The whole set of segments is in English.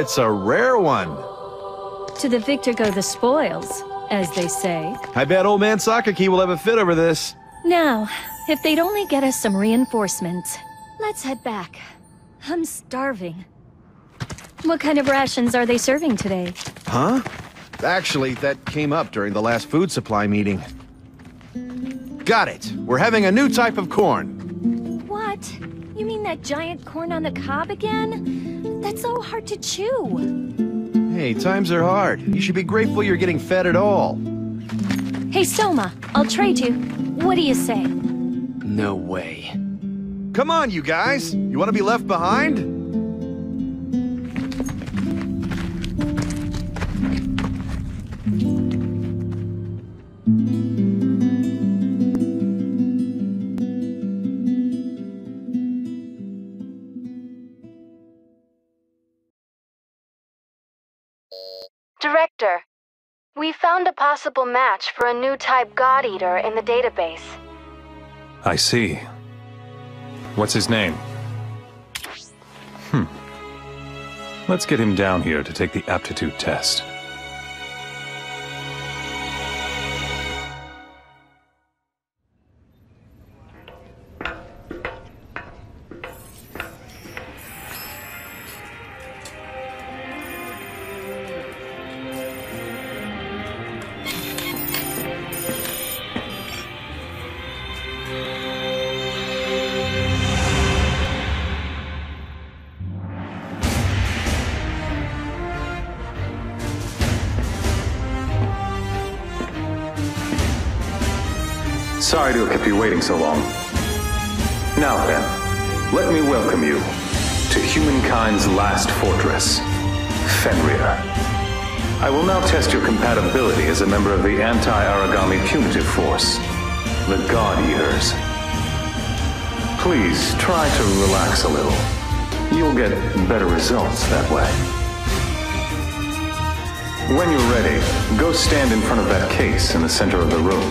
It's a rare one. To the victor go the spoils, as they say. I bet old man Sakaki will have a fit over this. Now, if they'd only get us some reinforcements. Let's head back. I'm starving. What kind of rations are they serving today? Huh? Actually, that came up during the last food supply meeting. Got it! We're having a new type of corn. What? You mean that giant corn on the cob again? That's so hard to chew. Hey, times are hard. You should be grateful you're getting fed at all. Hey, Soma, I'll trade you. What do you say? No way. Come on, you guys! You want to be left behind? Director, we found a possible match for a new type God Eater in the database. I see. What's his name? Let's get him down here to take the aptitude test. Sorry to have kept you waiting so long. Now then, let me welcome you to humankind's last fortress, Fenrir. I will now test your compatibility as a member of the Anti-Aragami Punitive Force, the God Eaters. Please try to relax a little. You'll get better results that way. When you're ready, go stand in front of that case in the center of the room.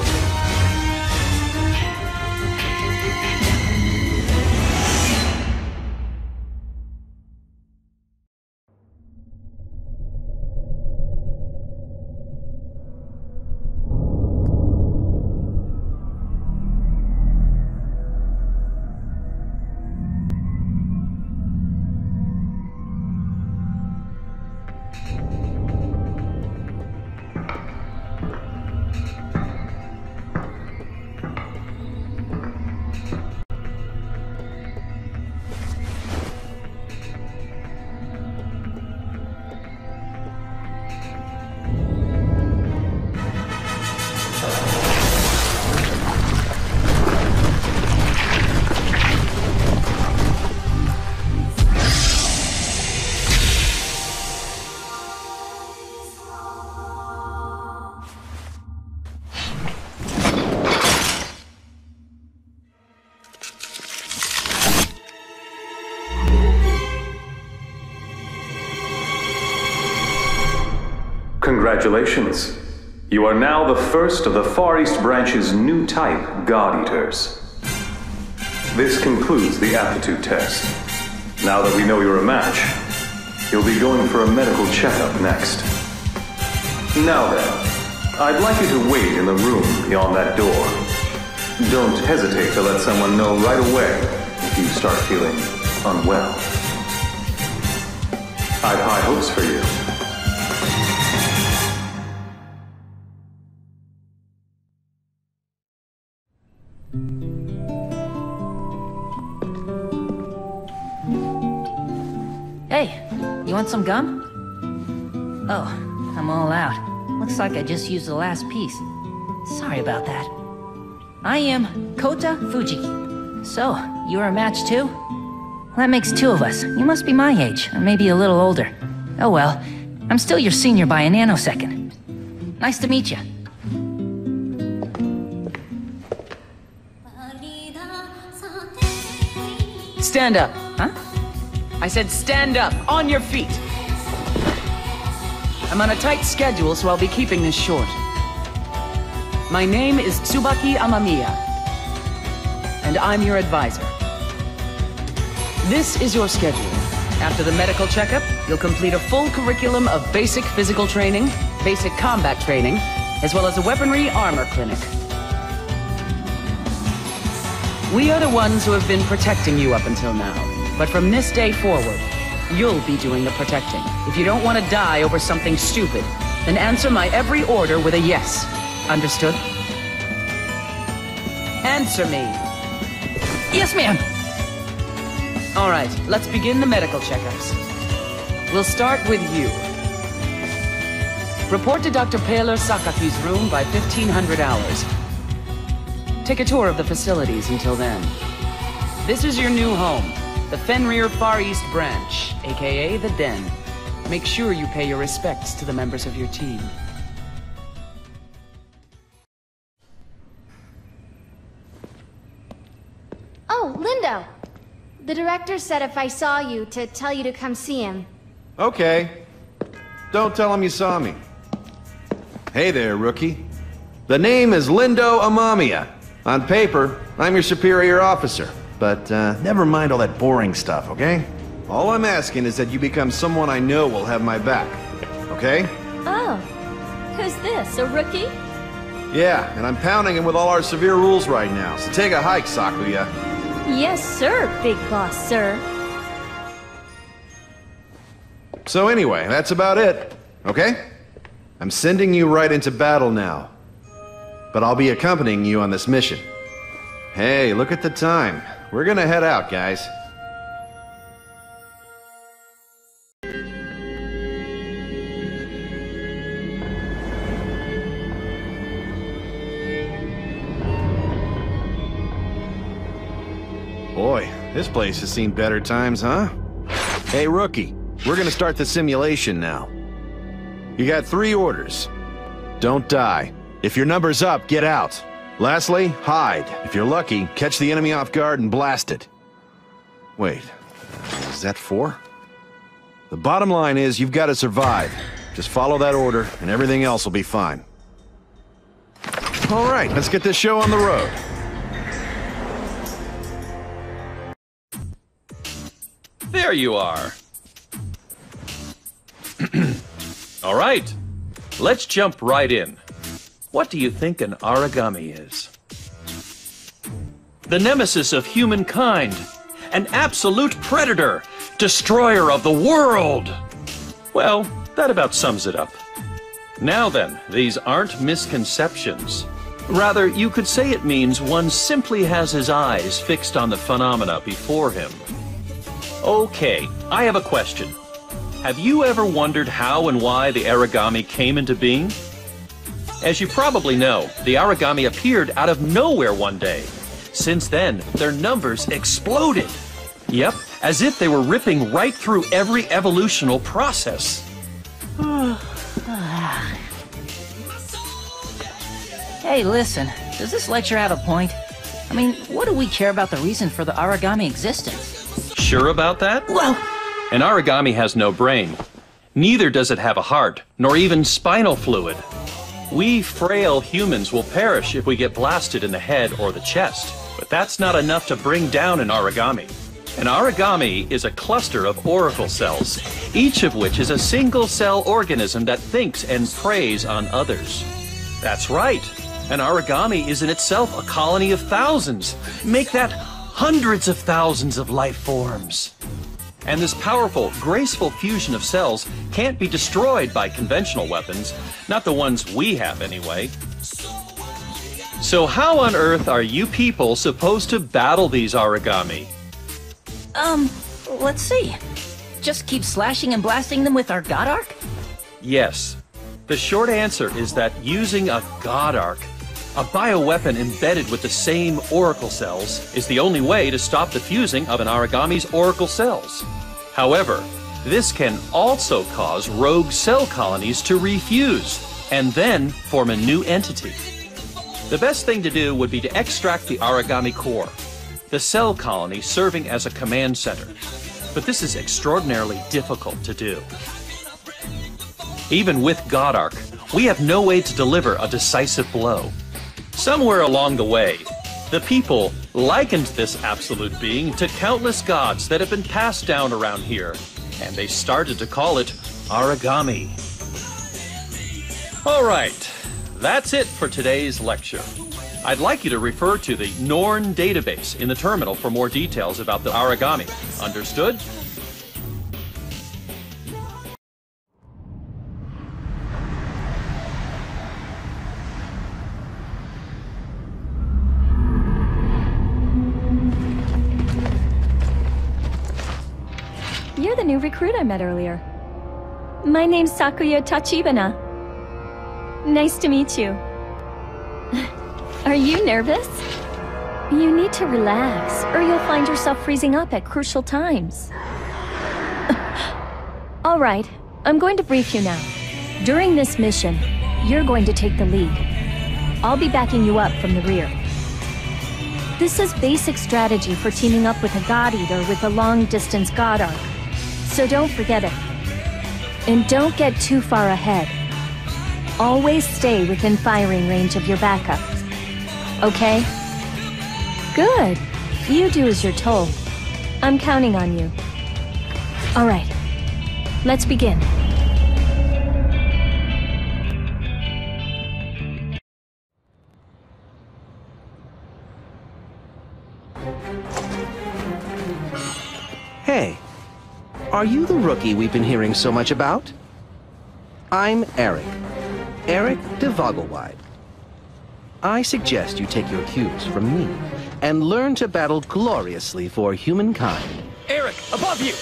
Congratulations. You are now the first of the Far East Branch's new type God Eaters. This concludes the aptitude test. Now that we know you're a match, you'll be going for a medical checkup next. Now then, I'd like you to wait in the room beyond that door. Don't hesitate to let someone know right away if you start feeling unwell. I've high hopes for you. Hey, you want some gum? Oh, I'm all out. Looks like I just used the last piece. Sorry about that. I am Kota Fujiki. So, you're a match too? That makes two of us. You must be my age, or maybe a little older. Oh well, I'm still your senior by a nanosecond. Nice to meet you. Stand up. Huh? I said stand up, on your feet. I'm on a tight schedule, so I'll be keeping this short. My name is Tsubaki Amamiya, and I'm your advisor. This is your schedule. After the medical checkup, you'll complete a full curriculum of basic physical training, basic combat training, as well as a weaponry armor clinic. We are the ones who have been protecting you up until now. But from this day forward, you'll be doing the protecting. If you don't want to die over something stupid, then answer my every order with a yes. Understood? Answer me. Yes, ma'am! All right, let's begin the medical checkups. We'll start with you. Report to Dr. Paler Sakaki's room by 1500 hours. Take a tour of the facilities until then. This is your new home. The Fenrir Far East Branch, aka the Den. Make sure you pay your respects to the members of your team. Oh, Lindo! The director said if I saw you, to tell you to come see him. Okay. Don't tell him you saw me. Hey there, rookie. The name is Lindo Amamiya. On paper, I'm your superior officer. But never mind all that boring stuff, okay? All I'm asking is that you become someone I know will have my back. Okay? Oh. Who's this, a rookie? Yeah, and I'm pounding him with all our severe rules right now, so take a hike, Sakuya. Yes, sir, big boss, sir. So anyway, that's about it, okay? I'm sending you right into battle now. But I'll be accompanying you on this mission. Hey, look at the time. We're gonna head out, guys. Boy, this place has seen better times, huh? Hey, rookie, we're gonna start the simulation now. You got 3 orders. Don't die. If your number's up, get out. Lastly, hide. If you're lucky, catch the enemy off guard and blast it. Wait, is that 4? The bottom line is you've got to survive. Just follow that order and everything else will be fine. All right, let's get this show on the road. There you are. All right, let's jump right in. What do you think an Aragami is? The nemesis of humankind, an absolute predator, destroyer of the world. Well, that about sums it up. Now then, these aren't misconceptions. Rather, you could say it means one simply has his eyes fixed on the phenomena before him. Okay, I have a question. Have you ever wondered how and why the Aragami came into being? As you probably know, the Aragami appeared out of nowhere one day. Since then, their numbers exploded. Yep, as if they were ripping right through every evolutional process. Hey, listen, does this lecture have a point? I mean, what do we care about the reason for the Aragami existence? Sure about that? Well, An Aragami has no brain. Neither does it have a heart, nor even spinal fluid. We frail humans will perish if we get blasted in the head or the chest, but that's not enough to bring down an origami. An origami is a cluster of auricle cells, each of which is a single-cell organism that thinks and preys on others. That's right. An origami is in itself a colony of thousands. Make that hundreds of thousands of life forms. And this powerful, graceful fusion of cells can't be destroyed by conventional weapons, not the ones we have anyway. So how on earth are you people supposed to battle these origami? Let's see. Just keep slashing and blasting them with our God Arc? Yes. The short answer is that using a God Arc, a bioweapon embedded with the same auricle cells, is the only way to stop the fusing of an origami's auricle cells. However, this can also cause rogue cell colonies to refuse, and then form a new entity. The best thing to do would be to extract the origami core, the cell colony serving as a command center. But this is extraordinarily difficult to do. Even with God Arc, we have no way to deliver a decisive blow. Somewhere along the way, the people likened this absolute being to countless gods that have been passed down around here, and they started to call it origami. All right, that's it for today's lecture. I'd like you to refer to the Norn database in the terminal for more details about the origami. Understood? You're the new recruit I met earlier. My name's Sakuya Tachibana. Nice to meet you. Are you nervous? You need to relax, or you'll find yourself freezing up at crucial times. All right, I'm going to brief you now. During this mission, you're going to take the lead. I'll be backing you up from the rear. This is basic strategy for teaming up with a God Eater with a long-distance God Arc. So don't forget it. And don't get too far ahead. Always stay within firing range of your backup. Okay? Good. You do as you're told. I'm counting on you. All right. Let's begin. Hey, are you the rookie we've been hearing so much about? I'm Eric de Vogelweide. I suggest you take your cues from me and learn to battle gloriously for humankind. Eric, above you!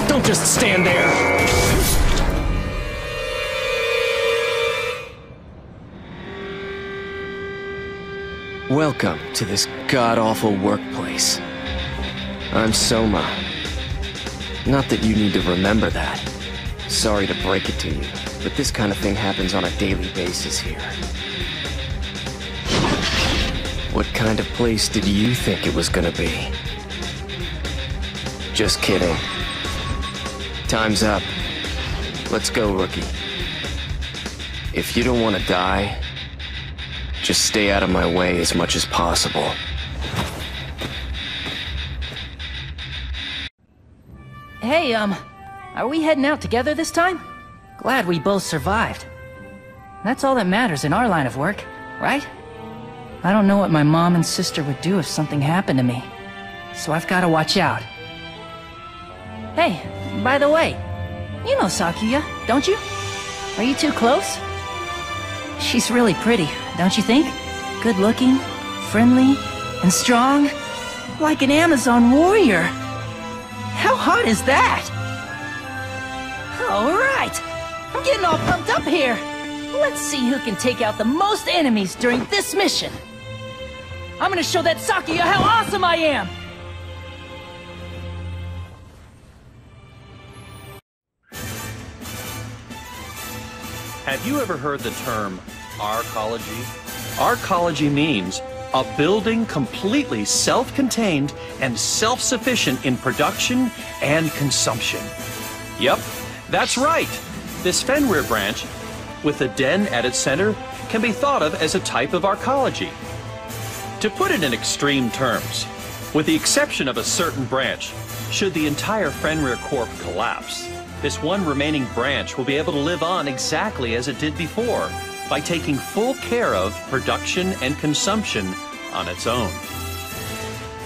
Don't just stand there! Welcome to this god-awful workplace. I'm Soma. Not that you need to remember that. Sorry to break it to you, but this kind of thing happens on a daily basis here. What kind of place did you think it was gonna be? Just kidding. Time's up. Let's go, rookie. If you don't want to die, just stay out of my way as much as possible. Hey, are we heading out together this time? Glad we both survived. That's all that matters in our line of work, right? I don't know what my mom and sister would do if something happened to me, so I've got to watch out. Hey, by the way, you know Sakuya, don't you? Are you too close? She's really pretty, don't you think? Good-looking, friendly, and strong. Like an Amazon warrior. How hot is that? Alright! I'm getting all pumped up here! Let's see who can take out the most enemies during this mission! I'm gonna show that Sakuya how awesome I am! Have you ever heard the term arcology? Arcology means A building completely self-contained and self-sufficient in production and consumption. Yep, that's right. This Fenrir branch, with the den at its center, can be thought of as a type of arcology. To put it in extreme terms, with the exception of a certain branch, should the entire Fenrir Corp collapse, this one remaining branch will be able to live on exactly as it did before, by taking full care of production and consumption on its own.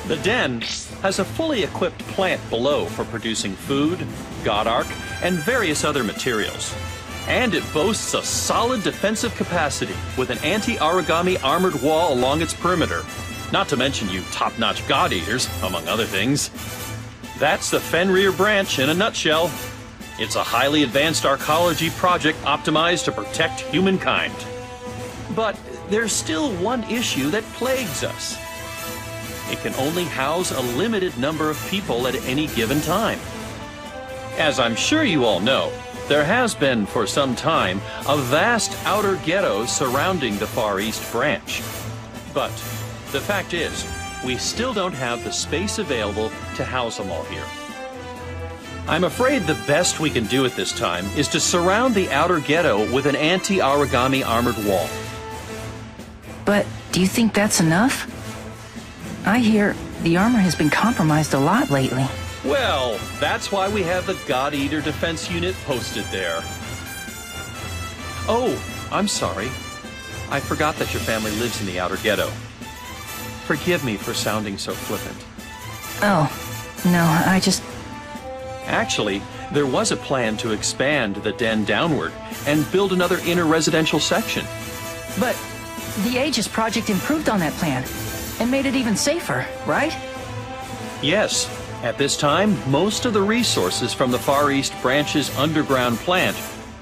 The den has a fully equipped plant below for producing food, god arc, and various other materials. And it boasts a solid defensive capacity with an anti-origami armored wall along its perimeter. Not to mention you top-notch god eaters, among other things. That's the Fenrir branch in a nutshell. It's a highly advanced arcology project optimized to protect humankind. But there's still one issue that plagues us. It can only house a limited number of people at any given time. As I'm sure you all know, there has been for some time a vast outer ghetto surrounding the Far East branch. But the fact is, we still don't have the space available to house them all here. I'm afraid the best we can do at this time is to surround the outer ghetto with an anti-origami armored wall. But do you think that's enough? I hear the armor has been compromised a lot lately. Well, that's why we have the God Eater Defense Unit posted there. Oh, I'm sorry. I forgot that your family lives in the outer ghetto. Forgive me for sounding so flippant. Oh, no, I just... Actually, there was a plan to expand the den downward and build another inner residential section. But the Aegis project improved on that plan and made it even safer, right? Yes. At this time, most of the resources from the Far East branch's underground plant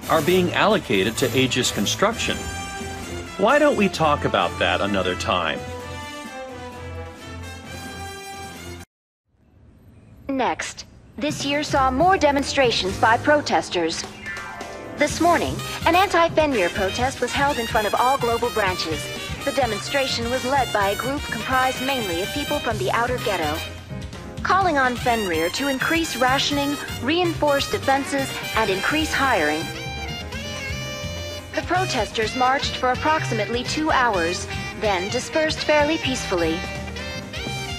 are being allocated to Aegis construction. Why don't we talk about that another time? Next, this year saw more demonstrations by protesters. This morning, an anti-Fenrir protest was held in front of all global branches. The demonstration was led by a group comprised mainly of people from the outer ghetto, calling on Fenrir to increase rationing, reinforce defenses, and increase hiring. The protesters marched for approximately 2 hours, then dispersed fairly peacefully.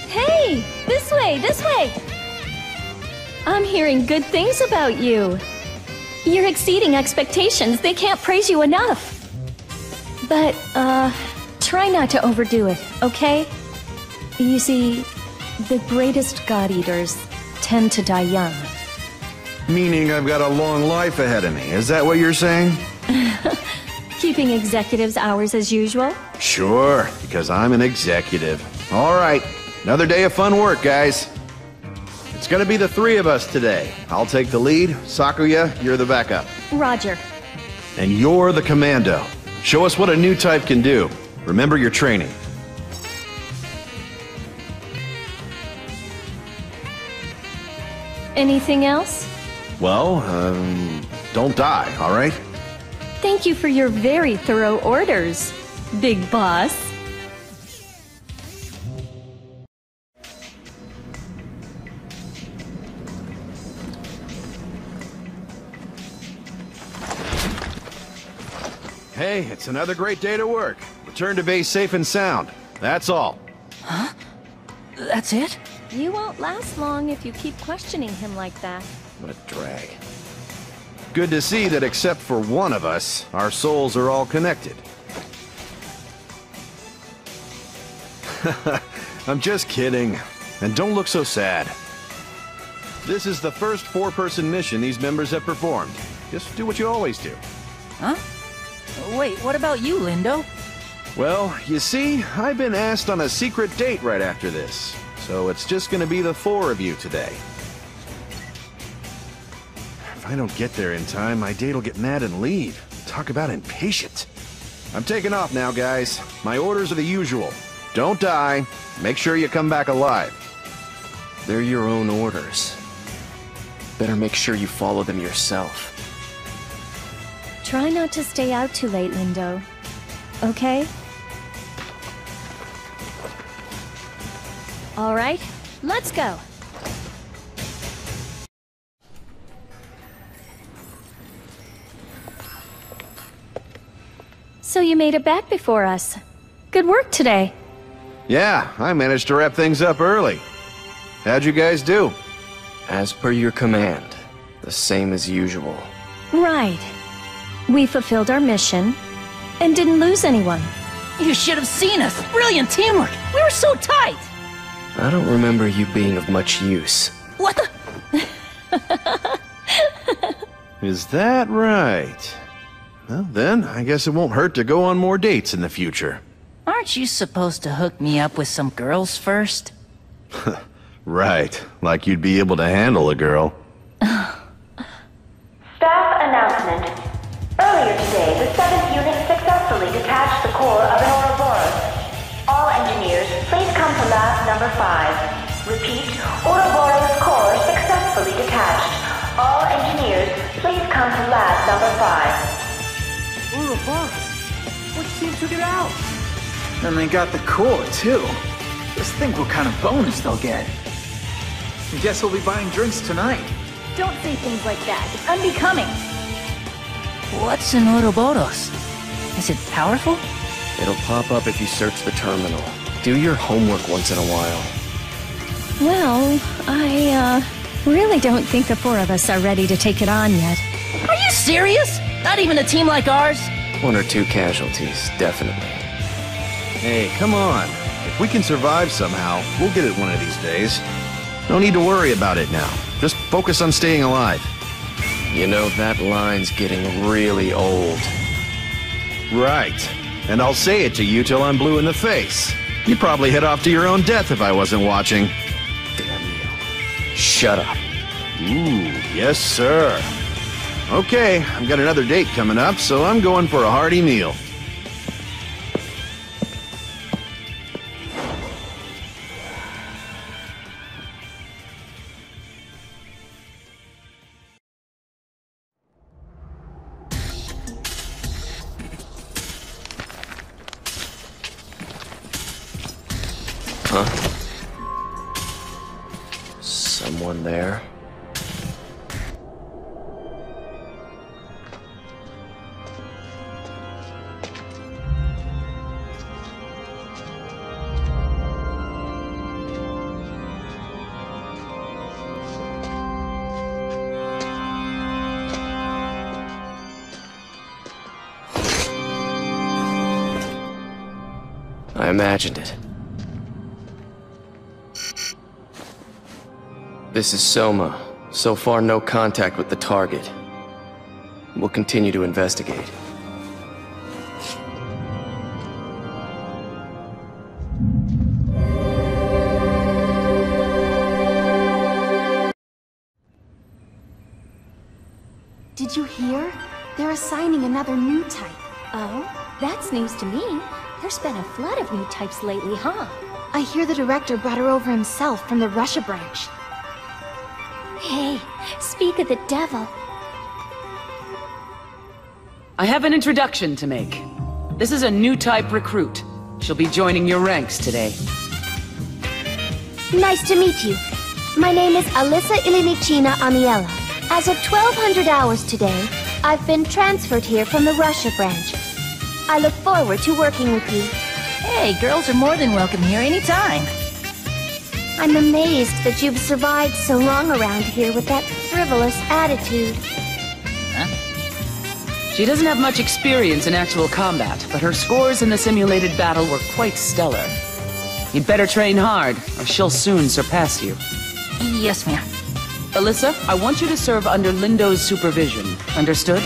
Hey! This way, this way! I'm hearing good things about you. You're exceeding expectations. They can't praise you enough. But, try not to overdo it, okay? You see, the greatest God Eaters tend to die young. Meaning I've got a long life ahead of me. Is that what you're saying? Keeping executives' hours as usual? Sure, because I'm an executive. All right, another day of fun work, guys. It's gonna be the three of us today. I'll take the lead. Sakuya, you're the backup. Roger. And you're the commando. Show us what a new type can do. Remember your training. Anything else? Well, don't die, all right? Thank you for your very thorough orders, Big Boss. Hey, it's another great day to work. Return to base safe and sound. That's all. Huh? That's it? You won't last long if you keep questioning him like that. What a drag. Good to see that except for one of us, our souls are all connected. I'm just kidding. And don't look so sad. This is the first four-person mission these members have performed. Just do what you always do. Huh? Wait, what about you, Lindo? Well, you see, I've been asked on a secret date right after this. So it's just gonna be the four of you today. If I don't get there in time, my date'll get mad and leave. Talk about impatient. I'm taking off now, guys. My orders are the usual. Don't die. Make sure you come back alive. They're your own orders. Better make sure you follow them yourself. Try not to stay out too late, Lindo. Okay? All right, let's go. So you made it back before us. Good work today. Yeah, I managed to wrap things up early. How'd you guys do? As per your command, the same as usual. Right. We fulfilled our mission and didn't lose anyone. You should have seen us. Brilliant teamwork. We were so tight. I don't remember you being of much use. What the? Is that right? Well, then, I guess it won't hurt to go on more dates in the future. Aren't you supposed to hook me up with some girls first? Right, like you'd be able to handle a girl. Staff announcement. Earlier today, the 7th unit successfully detached the core of an Ouroboros. All engineers, please come to lab number 5. Repeat, Ouroboros core successfully detached. All engineers, please come to lab number 5. Ouroboros? What team took it out? And they got the core, too. Just think what kind of bonus they'll get. Guess we'll be buying drinks tonight. Don't say things like that. It's unbecoming. What's an Ouroboros? Is it powerful? It'll pop up if you search the terminal. Do your homework once in a while. Well, I really don't think the 4 of us are ready to take it on yet. Are you serious? Not even a team like ours? 1 or 2 casualties, definitely. Hey, come on. If we can survive somehow, we'll get it one of these days. No need to worry about it now. Just focus on staying alive. You know, that line's getting really old. Right. And I'll say it to you till I'm blue in the face. You'd probably head off to your own death if I wasn't watching. Damn you. Shut up. Ooh, yes, sir. Okay, I've got another date coming up, so I'm going for a hearty meal. Huh? Someone there? I imagined it. This is Soma. So far, no contact with the target. We'll continue to investigate. Did you hear? They're assigning another new type. Oh, that's news to me. There's been a flood of new types lately, huh? I hear the director brought her over himself from the Russia branch. Hey, speak of the devil. I have an introduction to make. This is a new type recruit. She'll be joining your ranks today. Nice to meet you. My name is Alyssa Ilinichina Amiela. As of 1200 hours today, I've been transferred here from the Russia branch. I look forward to working with you. Hey, girls are more than welcome here anytime. I'm amazed that you've survived so long around here with that frivolous attitude. She doesn't have much experience in actual combat, but her scores in the simulated battle were quite stellar. You'd better train hard, or she'll soon surpass you. Yes, ma'am. Alyssa, I want you to serve under Lindo's supervision. Understood?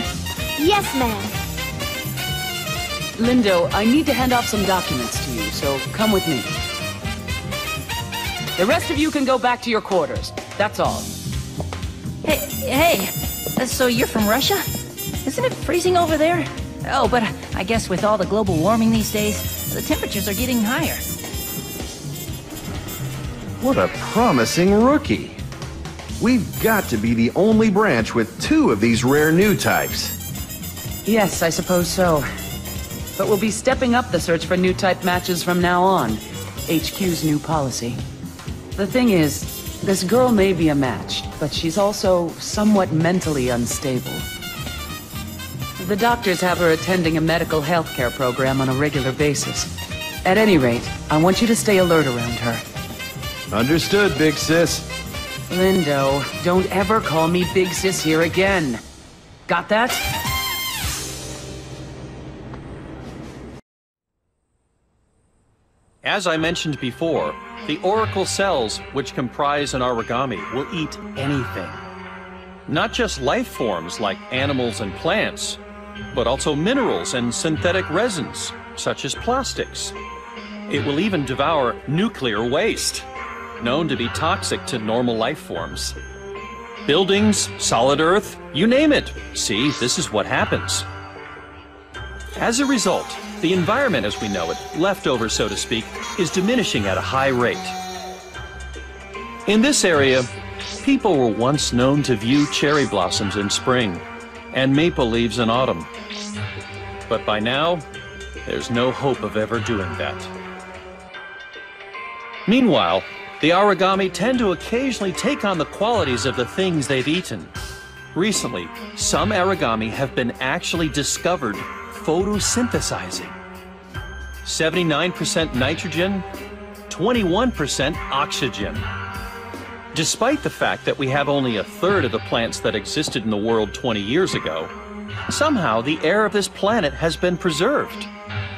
Yes, ma'am. Lindo, I need to hand off some documents to you, so come with me. The rest of you can go back to your quarters. That's all. Hey, so you're from Russia? Isn't it freezing over there? Oh, but I guess with all the global warming these days, the temperatures are getting higher. What a promising rookie. We've got to be the only branch with 2 of these rare new types. Yes, I suppose so. But we'll be stepping up the search for new type matches from now on. HQ's new policy. The thing is, this girl may be a match, but she's also somewhat mentally unstable. The doctors have her attending a medical healthcare program on a regular basis. At any rate, I want you to stay alert around her. Understood, big sis. Lindo, don't ever call me Big Sis here again. Got that? As I mentioned before, the oracle cells, which comprise an origami, will eat anything. Not just life forms like animals and plants, but also minerals and synthetic resins, such as plastics. It will even devour nuclear waste, known to be toxic to normal life forms. Buildings, solid earth, you name it. See, this is what happens. As a result, the environment as we know it, leftover so to speak, is diminishing at a high rate. In this area, people were once known to view cherry blossoms in spring and maple leaves in autumn. But by now, there's no hope of ever doing that. Meanwhile, the origami tend to occasionally take on the qualities of the things they've eaten. Recently, some origami have been actually discovered photosynthesizing. 79% nitrogen, 21% oxygen. Despite the fact that we have only a third of the plants that existed in the world 20 years ago, somehow the air of this planet has been preserved.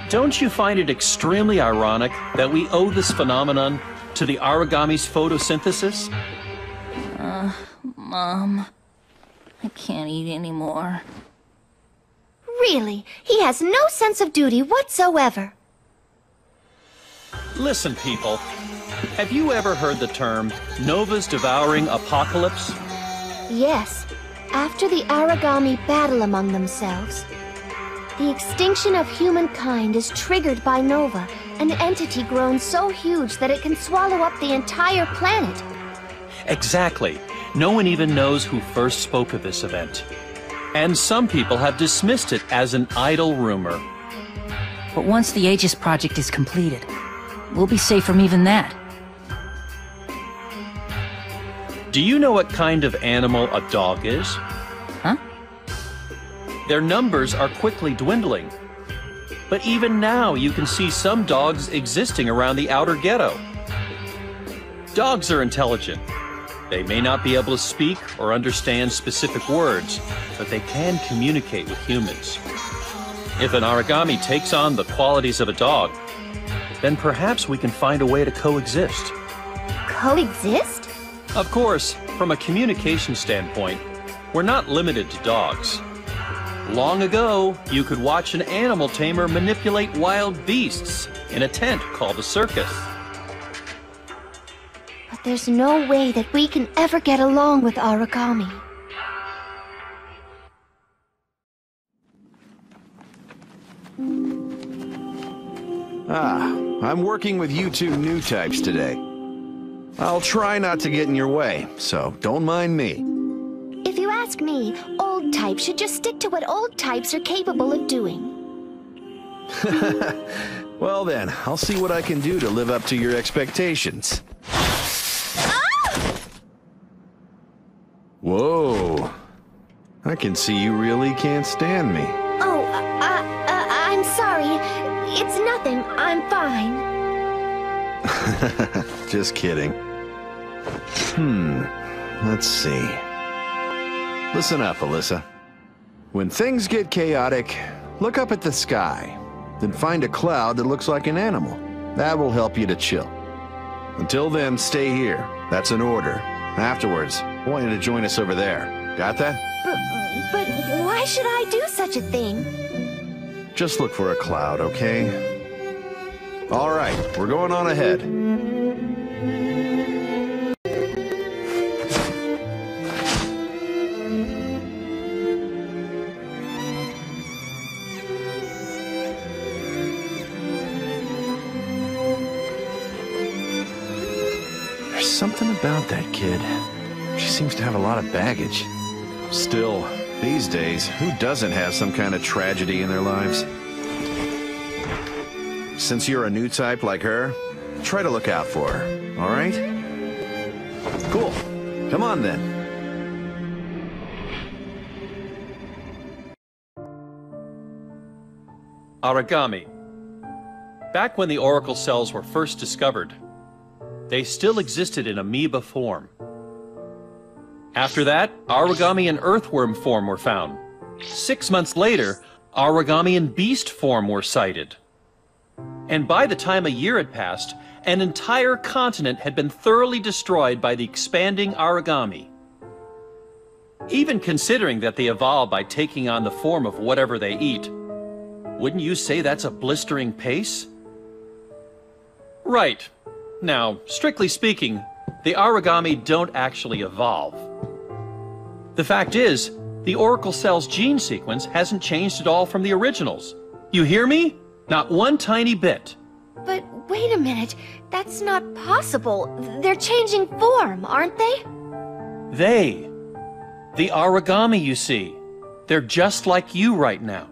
Don't you find it extremely ironic that we owe this phenomenon to the origami's photosynthesis? Mom, I can't eat anymore. Really, he has no sense of duty whatsoever. Listen, people. Have you ever heard the term Nova's devouring apocalypse? Yes. After the origami battle among themselves, the extinction of humankind is triggered by Nova, an entity grown so huge that it can swallow up the entire planet. Exactly. No one even knows who first spoke of this event. And some people have dismissed it as an idle rumor. But once the Aegis project is completed, we'll be safe from even that. Do you know what kind of animal a dog is? Huh? Their numbers are quickly dwindling. But even now, you can see some dogs existing around the outer ghetto. Dogs are intelligent. They may not be able to speak or understand specific words, but they can communicate with humans. If an origami takes on the qualities of a dog, then perhaps we can find a way to coexist. Coexist? Of course, from a communication standpoint, we're not limited to dogs. Long ago, you could watch an animal tamer manipulate wild beasts in a tent called a circus. But there's no way that we can ever get along with origami. I'm working with you two new types today. I'll try not to get in your way, so don't mind me. If you ask me, old types should just stick to what old types are capable of doing. Well then, I'll see what I can do to live up to your expectations. Whoa. I can see you really can't stand me. Oh, I'm sorry. It's nothing. I'm fine. Just kidding. Let's see. Listen up, Alyssa. When things get chaotic, look up at the sky. Then find a cloud that looks like an animal. That will help you to chill. Until then, stay here. That's an order. Afterwards, I want you to join us over there. Got that? But why should I do such a thing? Just look for a cloud, okay? All right, we're going on ahead. There's something about that kid. She seems to have a lot of baggage. Still, these days, who doesn't have some kind of tragedy in their lives? Since you're a new type like her, try to look out for her, all right? Cool. Come on then. Aragami. Back when the Oracle cells were first discovered, they still existed in amoeba form. After that, Aragami in earthworm form were found. 6 months later, Aragami in beast form were sighted. And by the time a year had passed, an entire continent had been thoroughly destroyed by the expanding Aragami. Even considering that they evolve by taking on the form of whatever they eat, wouldn't you say that's a blistering pace? Right. Now, strictly speaking, the Aragami don't actually evolve. The fact is, the Oracle cell's gene sequence hasn't changed at all from the originals. You hear me? Not one tiny bit. But wait a minute, that's not possible. They're changing form, aren't they? They. The Aragami, you see. They're just like you right now.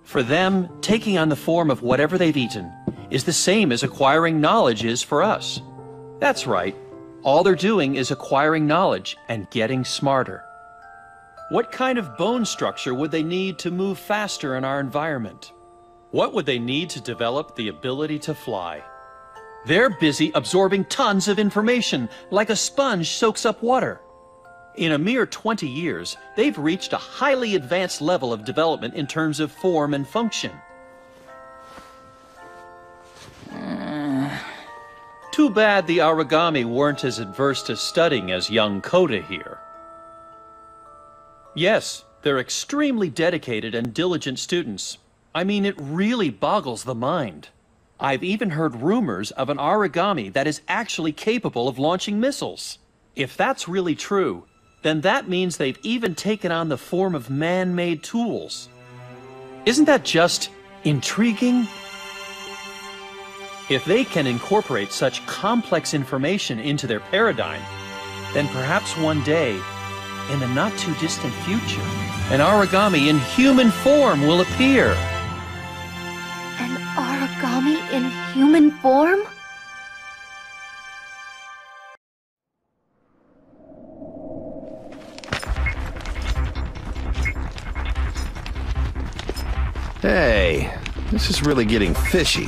For them, taking on the form of whatever they've eaten is the same as acquiring knowledge is for us. That's right. All they're doing is acquiring knowledge and getting smarter. What kind of bone structure would they need to move faster in our environment? What would they need to develop the ability to fly? They're busy absorbing tons of information, like a sponge soaks up water. In a mere 20 years, they've reached a highly advanced level of development in terms of form and function. Too bad the Aragami weren't as adverse to studying as young Kota here. Yes, they're extremely dedicated and diligent students. I mean, it really boggles the mind. I've even heard rumors of an Aragami that is actually capable of launching missiles. If that's really true, then that means they've even taken on the form of man-made tools. Isn't that just intriguing? If they can incorporate such complex information into their paradigm, then perhaps one day, in the not-too-distant future, an Aragami in human form will appear. An Aragami in human form? Hey, this is really getting fishy.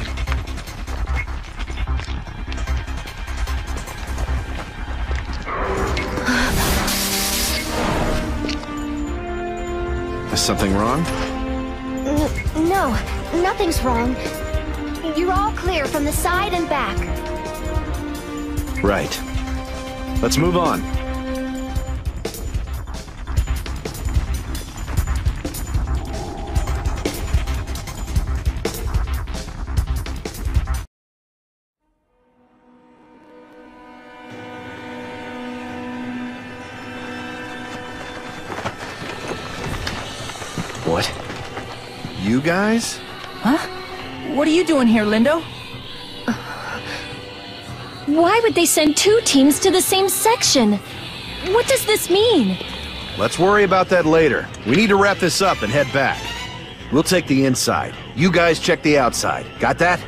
Is something wrong? No, nothing's wrong. You're all clear from the side and back. Right. Let's move on. What? You guys? Huh? What are you doing here, Lindo? Why would they send 2 teams to the same section? What does this mean? Let's worry about that later. We need to wrap this up and head back. We'll take the inside. You guys check the outside. Got that?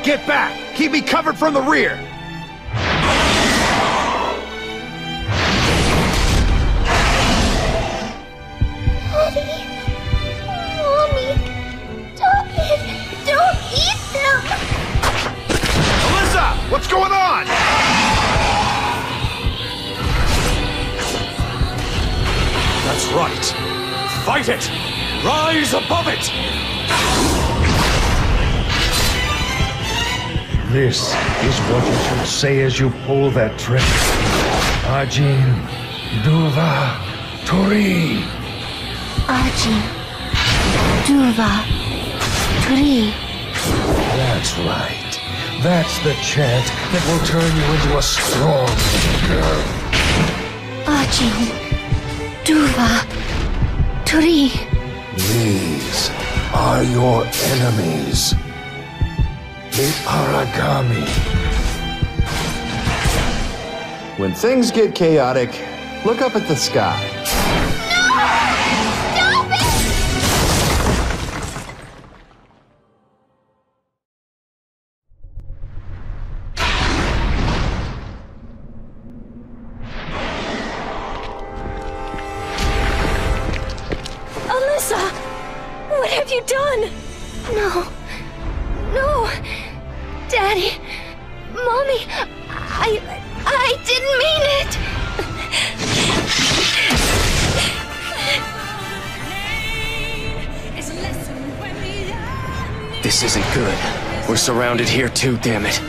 Get back! Keep me covered from the rear! Mommy, stop it! Don't eat them! Alyssa! What's going on? That's right. Fight it! Rise above it! This is what you should say as you pull that trigger. Ajin, Duva, Tori. Ajin, Duva, Tori. That's right. That's the chant that will turn you into a strong girl. Ajin, Duva, Tori. These are your enemies. The Aragami. When things get chaotic, look up at the sky. Stop it! Alyssa! What have you done? No. No. Daddy. Mommy. I didn't mean it. This isn't good. We're surrounded here too, damn it.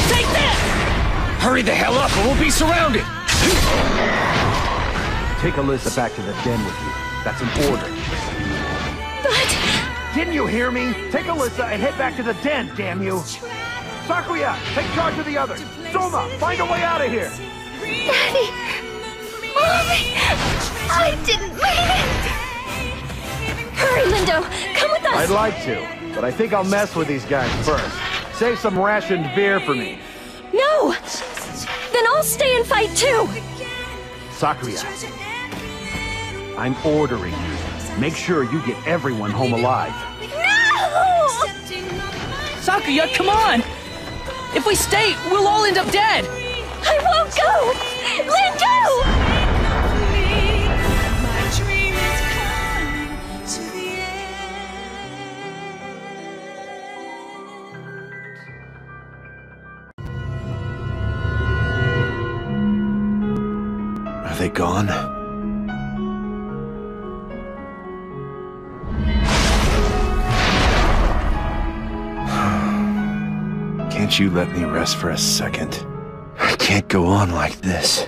Take that! Hurry the hell up or we'll be surrounded! Take Alyssa back to the den with you. That's an order. But... Didn't you hear me? Take Alyssa and head back to the den, damn you! Sakuya, take charge of the others! Soma, find a way out of here! Daddy. Mommy. I didn't mean it. Hurry, Lindo! Come with us! I'd like to, but I think I'll mess with these guys first. Save some rationed beer for me. No! Then I'll stay and fight too! Sakuya, I'm ordering you. Make sure you get everyone home alive. No! Sakuya, come on! If we stay, we'll all end up dead! I won't go! Lindo! Are they gone? Can't you let me rest for a second? I can't go on like this.